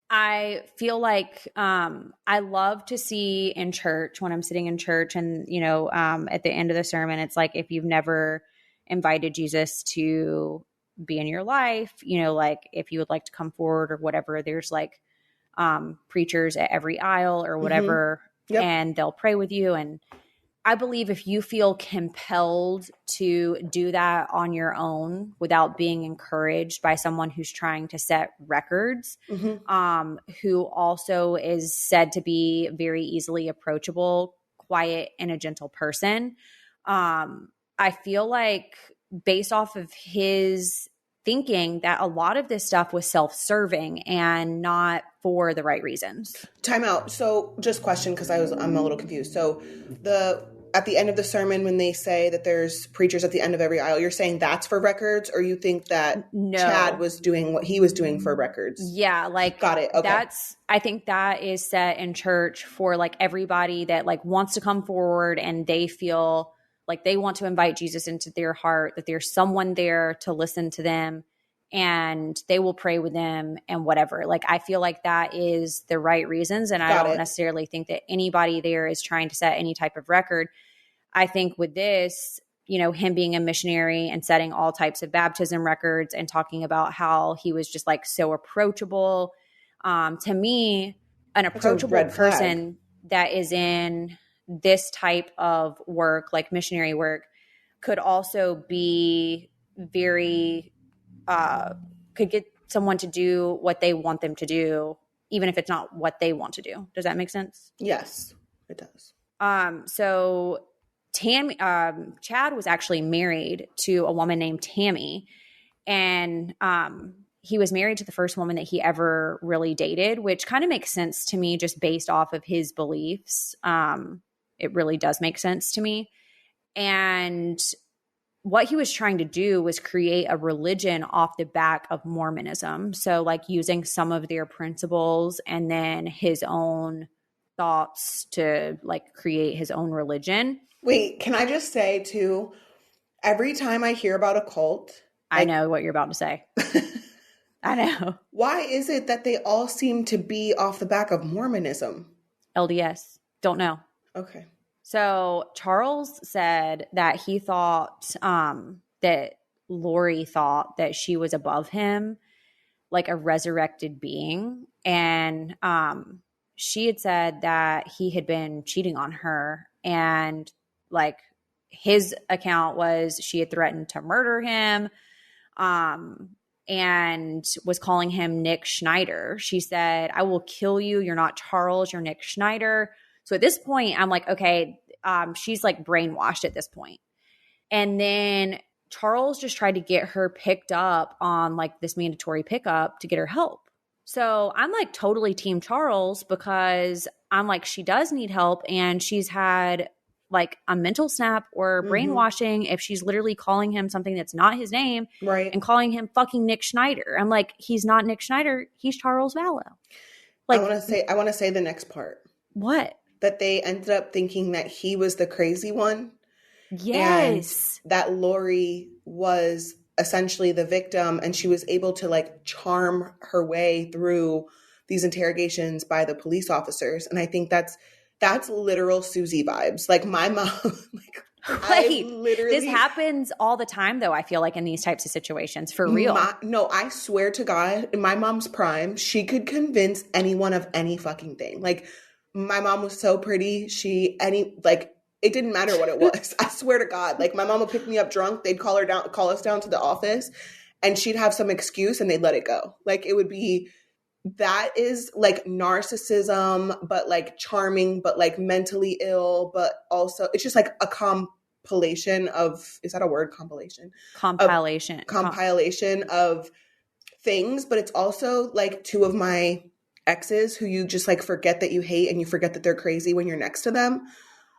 I feel like I love to see in church, when I'm sitting in church and, at the end of the sermon, it's like, if you've never invited Jesus to be in your life, like if you would like to come forward or whatever, there's like preachers at every aisle or whatever, Yep. and they'll pray with you. And I believe if you feel compelled to do that on your own without being encouraged by someone who's trying to set records, who also is said to be very easily approachable, quiet, and a gentle person, I feel like based off of his thinking that a lot of this stuff was self-serving and not for the right reasons. Time out. So just question, because I'm a little confused. So at the end of the sermon, when they say that there's preachers at the end of every aisle, you're saying that's for records, or you think that Chad was doing what he was doing for records? Yeah, like got it. Okay. I think that is set in church for like everybody that like wants to come forward and they feel like they want to invite Jesus into their heart, that there's someone there to listen to them and they will pray with them and whatever. Like, I feel like that is the right reasons. And I don't necessarily think that anybody there is trying to set any type of record. I think with this, him being a missionary and setting all types of baptism records and talking about how he was just like so approachable. To me, an approachable person that is in this type of work, like missionary work, could also be very, could get someone to do what they want them to do, even if it's not what they want to do. Does that make sense? Yes, it does. So Chad was actually married to a woman named Tammy, and he was married to the first woman that he ever really dated, which kind of makes sense to me just based off of his beliefs. It really does make sense to me. And what he was trying to do was create a religion off the back of Mormonism. So like using some of their principles and then his own thoughts to like create his own religion. Wait, can I just say too, every time I hear about a cult, I know what you're about to say. I know. Why is it that they all seem to be off the back of Mormonism? LDS. Don't know. Okay. So Charles said that he thought that Lori thought that she was above him, like a resurrected being. And she had said that he had been cheating on her. And like his account was she had threatened to murder him and was calling him Nick Schneider. She said, "I will kill you. You're not Charles. You're Nick Schneider." So at this point, I'm like, okay, she's like brainwashed at this point. And then Charles just tried to get her picked up on like this mandatory pickup to get her help. So I'm like totally team Charles because I'm like, she does need help and she's had like a mental snap or brainwashing if she's literally calling him something that's not his name Right. and calling him fucking Nick Schneider. I'm like, he's not Nick Schneider. He's Charles Vallow. Like, I want to say the next part. What? That they ended up thinking that he was the crazy one. Yes. And that Lori was essentially the victim, and she was able to like charm her way through these interrogations by the police officers. And I think that's literal Susie vibes. Like my mom, like Wait, this happens all the time though, I feel like, in these types of situations, for real. No, I swear to God, in my mom's prime, she could convince anyone of any fucking thing. Like, my mom was so pretty. It didn't matter what it was. I swear to God. Like, my mom would pick me up drunk. They'd call us down to the office, and she'd have some excuse and they'd let it go. Like, it would be, that is like narcissism, but like charming, but like mentally ill, but also it's just like a compilation of, is that a word? Compilation of things. But it's also like two of my exes who you just like forget that you hate, and you forget that they're crazy when you're next to them.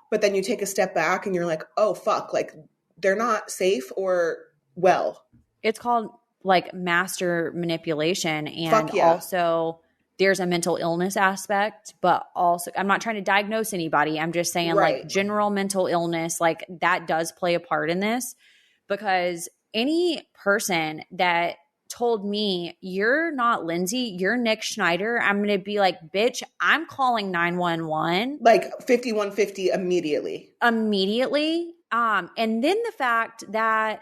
But then you take a step back and you're like, oh fuck, like they're not safe or well. It's called like master manipulation. And yeah. Also there's a mental illness aspect, but also I'm not trying to diagnose anybody. I'm just saying like general mental illness, like that does play a part in this, because any person that told me you're not Lindsay, you're Nick Schneider, I'm going to be like, bitch, I'm calling 911. Like 5150 immediately. And then the fact that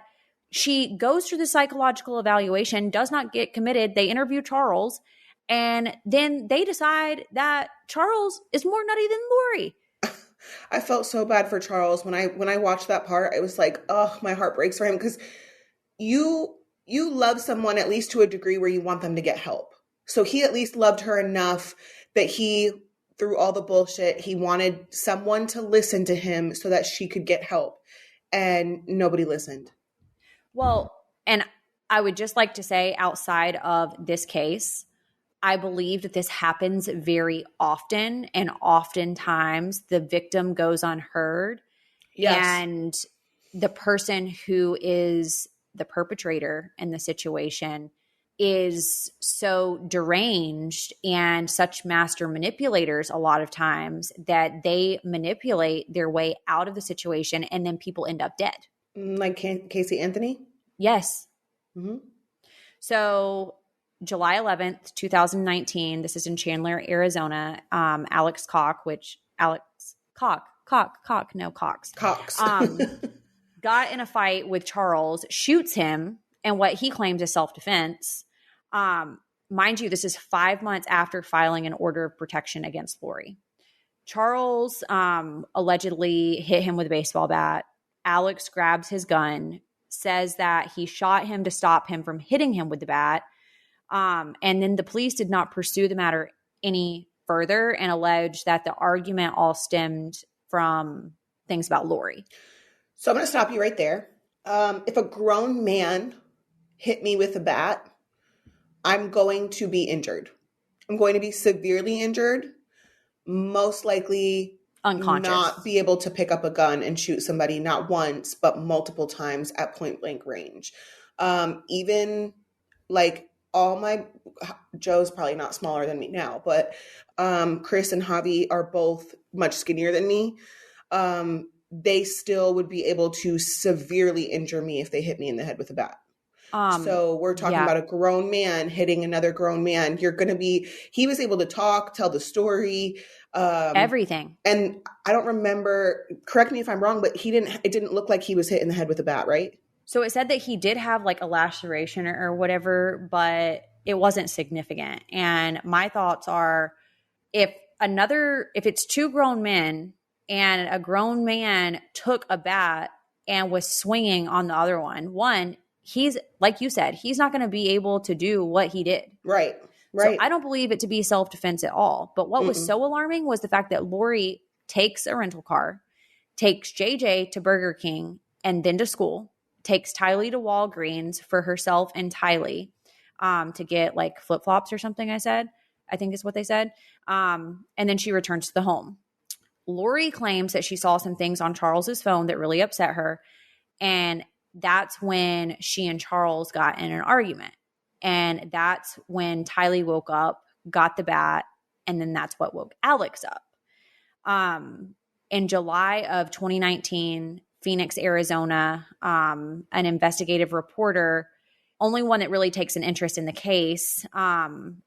she goes through the psychological evaluation, does not get committed. They interview Charles, and then they decide that Charles is more nutty than Lori. I felt so bad for Charles when I watched that part. I was like, oh, my heart breaks for him, because you love someone at least to a degree where you want them to get help. So he at least loved her enough that he, through all the bullshit, he wanted someone to listen to him so that she could get help, and nobody listened. Well, and I would just like to say, outside of this case, I believe that this happens very often, and oftentimes the victim goes unheard. Yes. And the person who is the perpetrator in the situation is so deranged and such master manipulators a lot of times that they manipulate their way out of the situation, and then people end up dead. Like Casey Anthony? Yes. Mm-hmm. So July 11th, 2019, this is in Chandler, Arizona. Alex Cox, got in a fight with Charles, shoots him in what he claims is self-defense. Mind you, this is 5 months after filing an order of protection against Lori. Charles allegedly hit him with a baseball bat. Alex grabs his gun, says that he shot him to stop him from hitting him with the bat. And then the police did not pursue the matter any further and alleged that the argument all stemmed from things about Lori. So I'm going to stop you right there. If a grown man hit me with a bat, I'm going to be injured. I'm going to be severely injured, most likely unconscious, not be able to pick up a gun and shoot somebody, not once, but multiple times at point blank range. Even like Joe's probably not smaller than me now, but Chris and Javi are both much skinnier than me. They still would be able to severely injure me if they hit me in the head with a bat. So we're talking about a grown man hitting another grown man. He was able to talk, tell the story, everything. And I don't remember, correct me if I'm wrong, but it didn't look like he was hit in the head with a bat, right? So it said that he did have like a laceration or whatever, but it wasn't significant. And my thoughts are, if it's two grown men and a grown man took a bat and was swinging on the other one, he's, like you said, he's not going to be able to do what he did. Right. So I don't believe it to be self-defense at all. But what was so alarming was the fact that Lori takes a rental car, takes JJ to Burger King and then to school, takes Tylee to Walgreens for herself and Tylee to get like flip-flops or something, I think is what they said. And then she returns to the home. Lori claims that she saw some things on Charles's phone that really upset her. And that's when she and Charles got in an argument. And that's when Tylee woke up, got the bat, and then that's what woke Alex up. In July of 2019, Phoenix, Arizona, an investigative reporter, only one that really takes an interest in the case,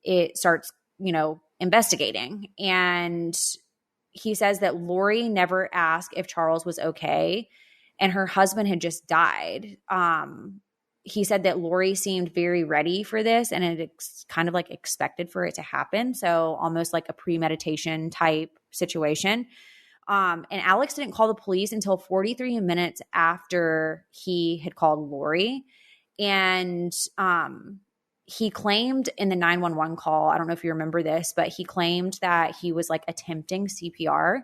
it starts, investigating. And he says that Lori never asked if Charles was okay, and her husband had just died. He said that Lori seemed very ready for this, and it's kind of like expected for it to happen. So almost like a premeditation type situation. And Alex didn't call the police until 43 minutes after he had called Lori. And he claimed in the 911 call, I don't know if you remember this, but he claimed that he was like attempting CPR.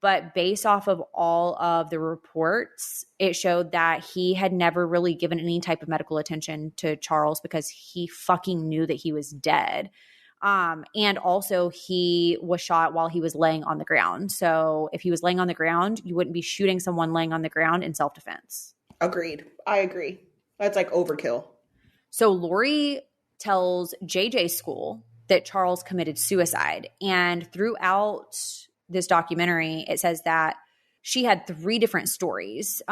But based off of all of the reports, it showed that he had never really given any type of medical attention to Charles because he fucking knew that he was dead. And also he was shot while he was laying on the ground. So if he was laying on the ground, you wouldn't be shooting someone laying on the ground in self-defense. Agreed. I agree. That's like overkill. So Lori tells JJ's school that Charles committed suicide. And throughout this documentary, it says that she had 3 different stories.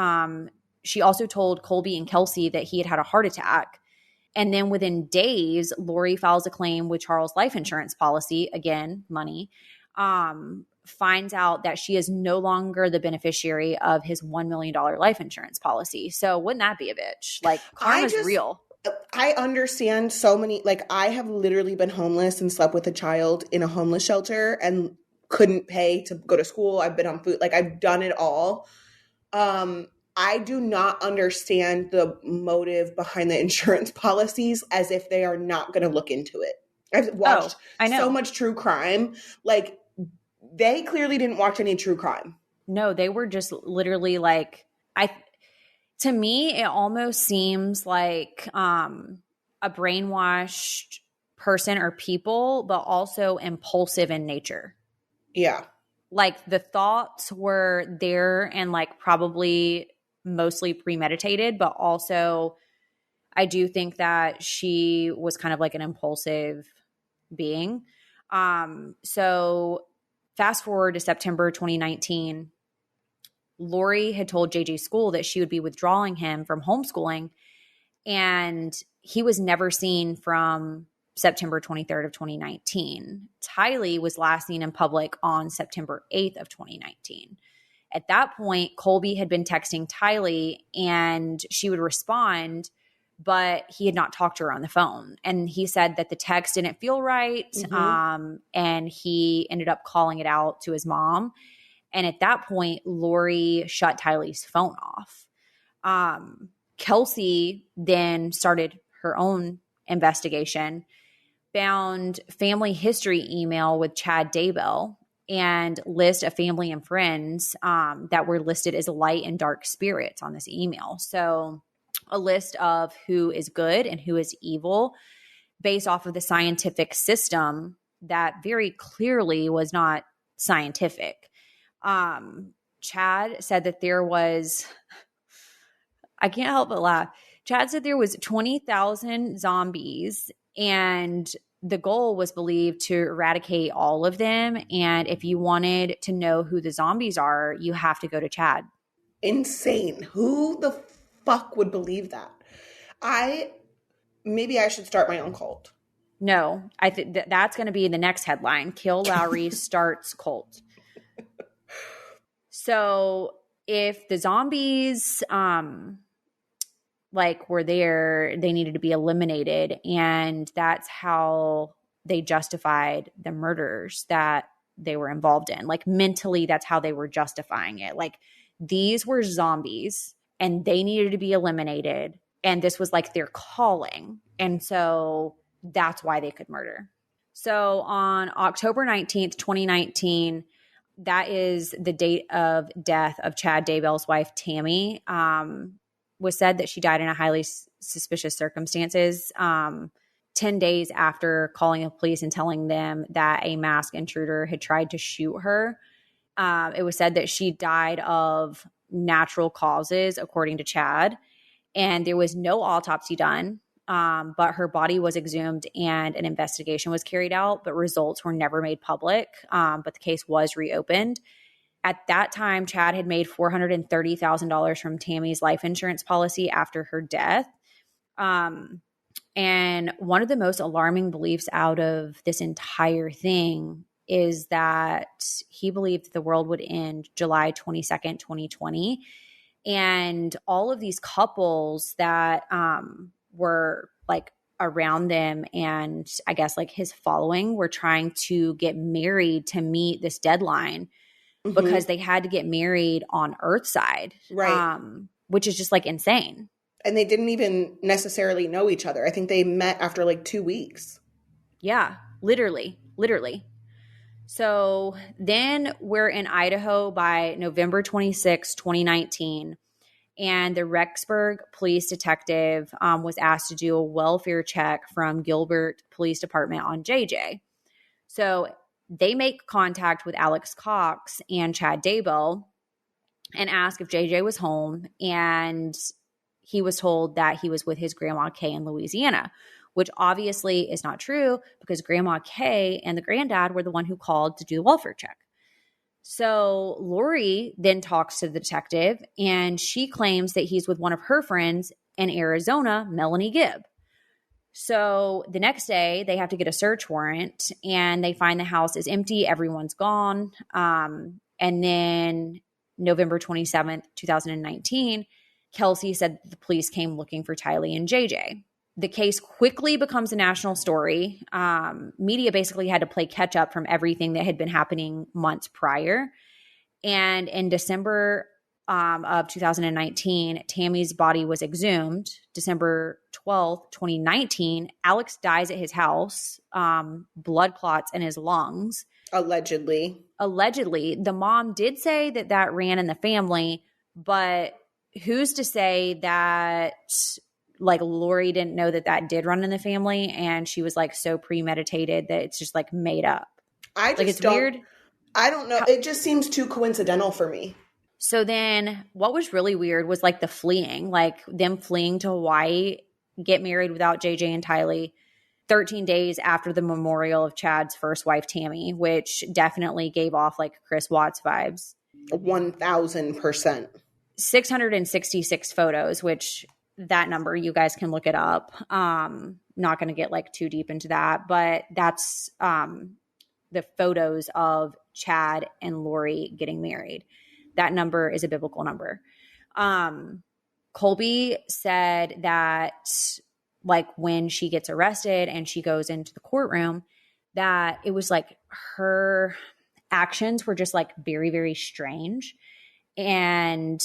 She also told Colby and Kelsey that he had had a heart attack. And then within days, Lori files a claim with Charles' life insurance policy, again, money, finds out that she is no longer the beneficiary of his $1 million life insurance policy. So wouldn't that be a bitch? Like, karma's real. I understand so many, like I have literally been homeless and slept with a child in a homeless shelter and couldn't pay to go to school. I've been on food. Like I've done it all. I do not understand the motive behind the insurance policies as if they are not going to look into it. I've watched so much true crime. Like they clearly didn't watch any true crime. No, they were just literally like, to me, it almost seems like a brainwashed person or people, but also impulsive in nature. Yeah. Like the thoughts were there and like probably mostly premeditated, but also I do think that she was kind of like an impulsive being. So fast forward to September 2019, Lori had told JJ's school that she would be withdrawing him from homeschooling, and he was never seen from September 23rd of 2019. Tylee was last seen in public on September 8th of 2019. At that point, Colby had been texting Tylee and she would respond, but he had not talked to her on the phone. And he said that the text didn't feel right. And he ended up calling it out to his mom. And at that point, Lori shut Tylee's phone off. Kelsey then started her own investigation, found family history email with Chad Daybell and list of family and friends that were listed as light and dark spirits on this email. So a list of who is good and who is evil based off of the scientific system that very clearly was not scientific. Chad said that there was, I can't help but laugh. Chad said there was 20,000 zombies and the goal was believed to eradicate all of them. And if you wanted to know who the zombies are, you have to go to Chad. Insane. Who the fuck would believe that? Maybe I should start my own cult. No, I think that's going to be the next headline. Kill Lowry starts cult. So if the zombies were there, they needed to be eliminated, and that's how they justified the murders that they were involved in. Like mentally, that's how they were justifying it. Like these were zombies and they needed to be eliminated, and this was like their calling. And so that's why they could murder. So on October 19th, 2019, that is the date of death of Chad Daybell's wife, Tammy. Was said that she died in a highly suspicious circumstances 10 days after calling the police and telling them that a masked intruder had tried to shoot her. It was said that she died of natural causes, according to Chad, and there was no autopsy done. But her body was exhumed and an investigation was carried out, but results were never made public. But the case was reopened. At that time, Chad had made $430,000 from Tammy's life insurance policy after her death. And one of the most alarming beliefs out of this entire thing is that he believed that the world would end July 22nd, 2020. And all of these couples that were like around them and I guess like his following were trying to get married to meet this deadline because they had to get married on Earthside, Right. Which is just like insane. And they didn't even necessarily know each other. I think they met after like 2 weeks. Yeah, literally. So then we're in Idaho by November 26, 2019. And the Rexburg police detective was asked to do a welfare check from Gilbert Police Department on JJ. So they make contact with Alex Cox and Chad Daybell and ask if JJ was home. And he was told that he was with his grandma Kay in Louisiana, which obviously is not true because Grandma Kay and the granddad were the one who called to do the welfare check. So Lori then talks to the detective and she claims that he's with one of her friends in Arizona, Melanie Gibb. So the next day they have to get a search warrant and they find the house is empty. Everyone's gone. And then November 27th, 2019, Kelsey said the police came looking for Tylee and JJ. The case quickly becomes a national story. Media basically had to play catch up from everything that had been happening months prior. And in December of 2019, Tammy's body was exhumed. December 12th, 2019, Alex dies at his house, blood clots in his lungs. Allegedly. The mom did say that that ran in the family, but who's to say that like Lori didn't know that that did run in the family and she was like so premeditated that it's just like made up. It's weird. I don't know. It just seems too coincidental for me. So then what was really weird was like the fleeing, like them fleeing to Hawaii, get married without JJ and Tylee 13 days after the memorial of Chad's first wife, Tammy, which definitely gave off like Chris Watts vibes. 1,000%. 666 photos, which that number, you guys can look it up. Not going to get like too deep into that, but that's the photos of Chad and Lori getting married. That number is a biblical number. Colby said that like when she gets arrested and she goes into the courtroom, that it was like her actions were just like very, very strange. And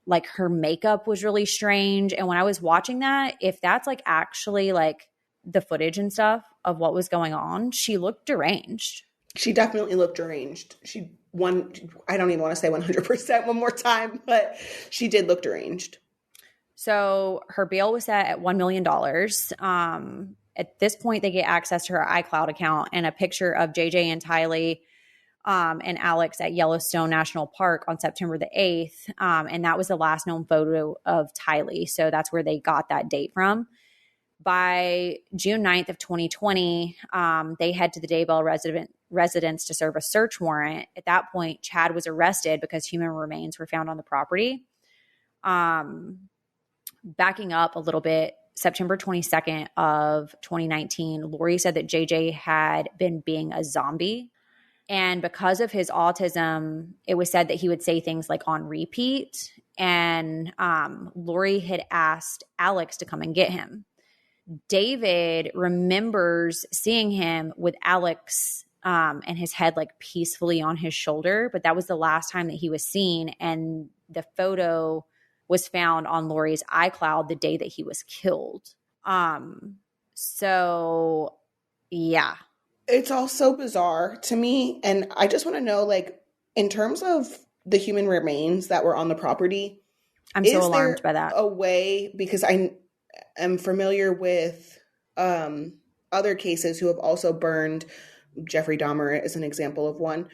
like her makeup was really strange. And when I was watching that, if that's like actually like the footage and stuff of what was going on, she looked deranged. She definitely looked deranged. I don't even want to say 100% one more time, but she did look deranged. So her bail was set at $1 million. At this point, they get access to her iCloud account and a picture of JJ and Tylee and Alex at Yellowstone National Park on September the 8th. And that was the last known photo of Tylee. So that's where they got that date from. By June 9th of 2020, they head to the Daybell residence to serve a search warrant. At that point, Chad was arrested because human remains were found on the property. Backing up a little bit, September 22nd of 2019, Lori said that JJ had been being a zombie. And because of his autism, it was said that he would say things like on repeat. And Lori had asked Alex to come and get him. David remembers seeing him with Alex and his head like peacefully on his shoulder, but that was the last time that he was seen. And the photo was found on Lori's iCloud the day that he was killed. So yeah. It's all so bizarre to me. And I just want to know, like, in terms of the human remains that were on the property, I'm so alarmed by that. A way, because I am familiar with other cases who have also burned. Jeffrey Dahmer is an example of one.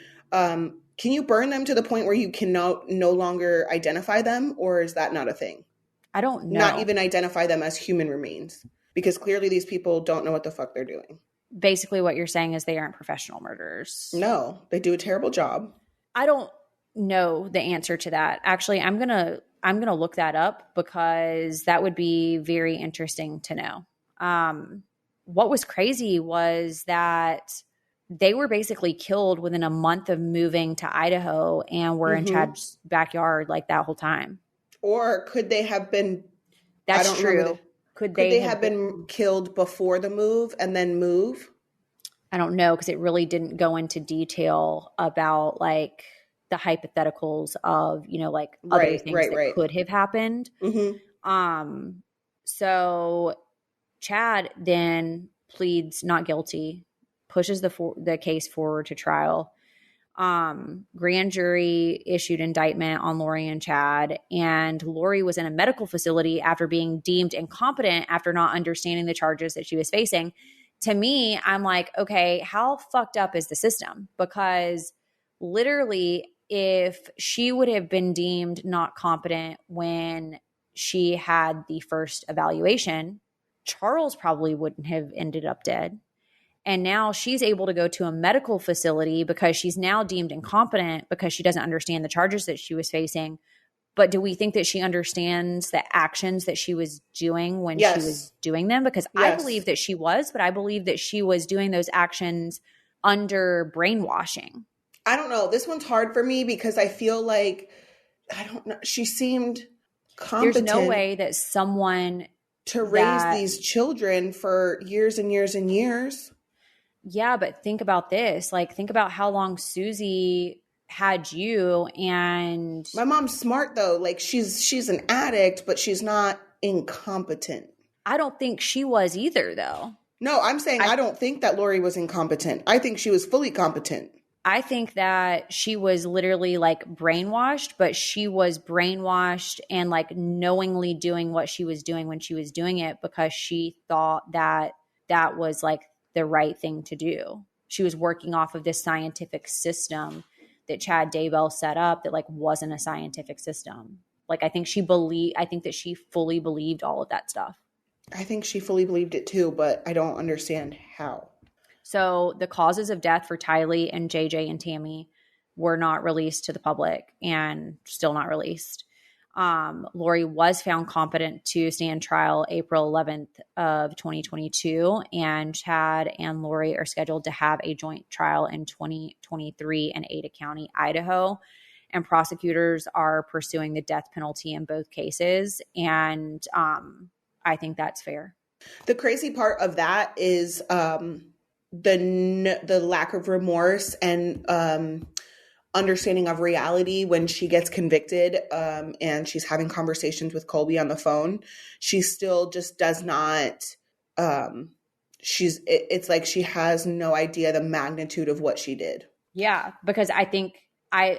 Can you burn them to the point where you can no longer identify them, or is that not a thing? I don't know. Not even identify them as human remains, because clearly these people don't know what the fuck they're doing. Basically what you're saying is they aren't professional murderers. No, they do a terrible job. I don't know the answer to that. Actually, I'm going to look that up because that would be very interesting to know. What was crazy was that they were basically killed within a month of moving to Idaho and were in Chad's backyard like that whole time. Or could they have been? That's true. Could they have been killed before the move and then move? I don't know, because it really didn't go into detail about like the hypotheticals of, you know, like other things that could have happened. So Chad then pleads not guilty, pushes the case forward to trial. Grand jury issued indictment on Lori and Chad, and Lori was in a medical facility after being deemed incompetent after not understanding the charges that she was facing. To me, I'm like, okay, how fucked up is the system? Because literally, if she would have been deemed not competent when she had the first evaluation, Charles probably wouldn't have ended up dead. And now she's able to go to a medical facility because she's now deemed incompetent because she doesn't understand the charges that she was facing. But do we think that she understands the actions that she was doing when she was doing them? Because I believe that she was, but I believe that she was doing those actions under brainwashing. I don't know. This one's hard for me because I feel like, I don't know. She seemed competent. There's no way that someone to raise these children for years and years and years. Yeah, but think about this. Like, think about how long Susie had you, and my mom's smart though. Like she's an addict, but she's not incompetent. I don't think she was either though. No, I'm saying I don't think that Lori was incompetent. I think she was fully competent. I think that she was literally like brainwashed, but she was brainwashed and like knowingly doing what she was doing when she was doing it because she thought that that was like the right thing to do. She was working off of this scientific system that Chad Daybell set up that like wasn't a scientific system. Like I think that she fully believed all of that stuff. I think she fully believed it too, but I don't understand how. So the causes of death for Tylee and JJ and Tammy were not released to the public and still not released. Lori was found competent to stand trial April 11th of 2022, and Chad and Lori are scheduled to have a joint trial in 2023 in Ada County, Idaho. And prosecutors are pursuing the death penalty in both cases. And I think that's fair. The crazy part of that is the lack of remorse and understanding of reality when she gets convicted and she's having conversations with Colby on the phone. She still just does not it's like she has no idea the magnitude of what she did. Yeah, because I think I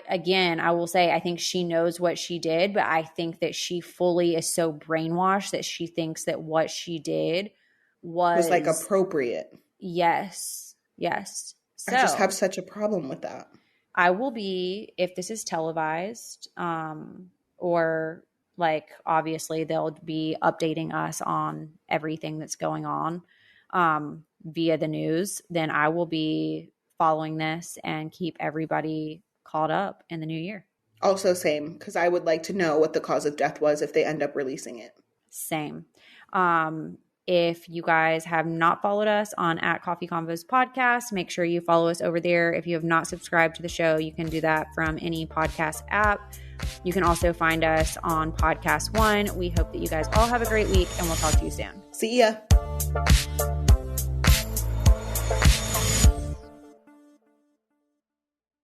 will say I think she knows what she did, but I think that she fully is so brainwashed that she thinks that what she did was like appropriate. Yes. So, I just have such a problem with that. I will be, if this is televised, or like obviously they'll be updating us on everything that's going on via the news, then I will be following this and keep everybody caught up in the new year. Also same, because I would like to know what the cause of death was if they end up releasing it. Same. If you guys have not followed us on @CoffeeConvos Podcast, make sure you follow us over there. If you have not subscribed to the show, you can do that from any podcast app. You can also find us on Podcast One. We hope that you guys all have a great week, and we'll talk to you soon. See ya.